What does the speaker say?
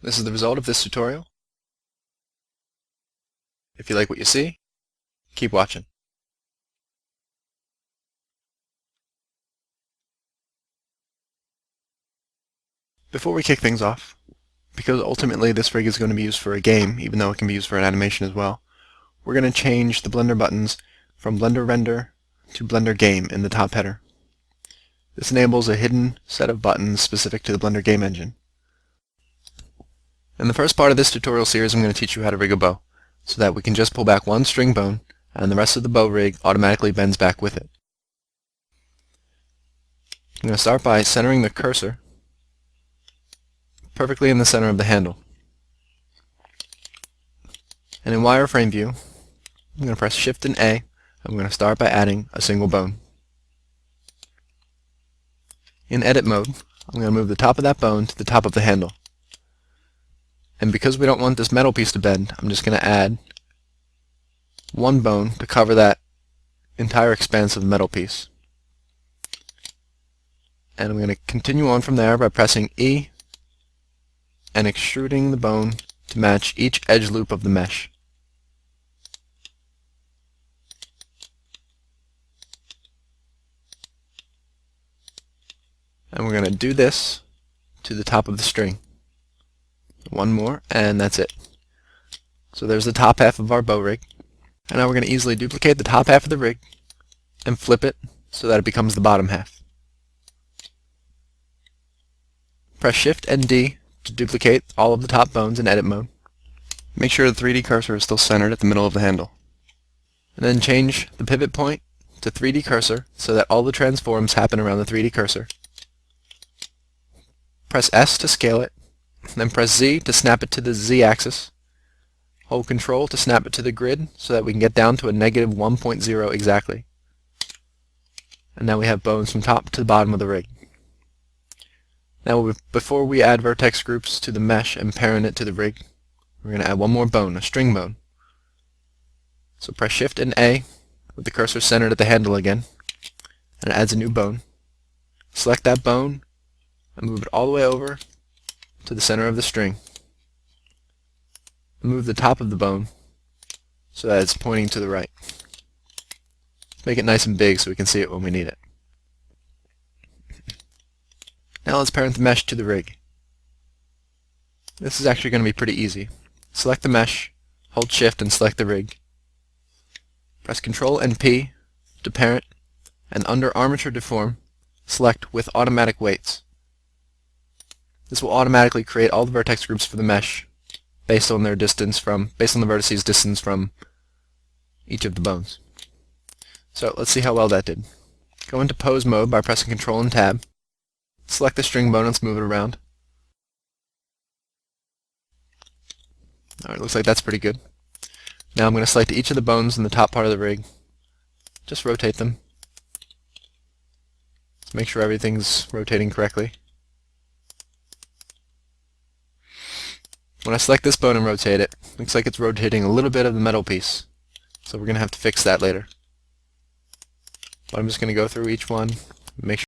This is the result of this tutorial. If you like what you see, keep watching. Before we kick things off, because ultimately this rig is going to be used for a game, even though it can be used for an animation as well, we're going to change the Blender buttons from Blender Render to Blender Game in the top header. This enables a hidden set of buttons specific to the Blender Game Engine. In the first part of this tutorial series, I'm going to teach you how to rig a bow, so that we can just pull back one string bone, and the rest of the bow rig automatically bends back with it. I'm going to start by centering the cursor perfectly in the center of the handle. And in wireframe view, I'm going to press Shift and A. I'm going to start by adding a single bone. In edit mode, I'm going to move the top of that bone to the top of the handle. And because we don't want this metal piece to bend, I'm just going to add one bone to cover that entire expanse of the metal piece. And I'm going to continue on from there by pressing E and extruding the bone to match each edge loop of the mesh. And we're going to do this to the top of the string. One more, and that's it. So there's the top half of our bow rig. And now we're going to easily duplicate the top half of the rig and flip it so that it becomes the bottom half. Press Shift and D to duplicate all of the top bones in edit mode. Make sure the 3D cursor is still centered at the middle of the handle. And then change the pivot point to 3D cursor so that all the transforms happen around the 3D cursor. Press S to scale it, then press Z to snap it to the Z axis. Hold Control to snap it to the grid so that we can get down to a negative 1.0 exactly. And now we have bones from top to the bottom of the rig. Now before we add vertex groups to the mesh and parent it to the rig, we're going to add one more bone, a string bone. So press Shift and A with the cursor centered at the handle again, and it adds a new bone. Select that bone and move it all the way over to the center of the string. Move the top of the bone so that it's pointing to the right. Make it nice and big so we can see it when we need it. Now let's parent the mesh to the rig. This is actually going to be pretty easy. Select the mesh, hold Shift and select the rig. Press Ctrl and P to parent, and under Armature Deform, select with Automatic Weights. This will automatically create all the vertex groups for the mesh based on the vertices distance from each of the bones. So let's see how well that did. Go into pose mode by pressing Ctrl and Tab. Select the string bone and let's move it around. Alright, looks like that's pretty good. Now I'm going to select each of the bones in the top part of the rig. Just rotate them. Let's make sure everything's rotating correctly. When I select this bone and rotate it, looks like it's rotating a little bit of the metal piece. So we're going to have to fix that later. But I'm just going to go through each one, make sure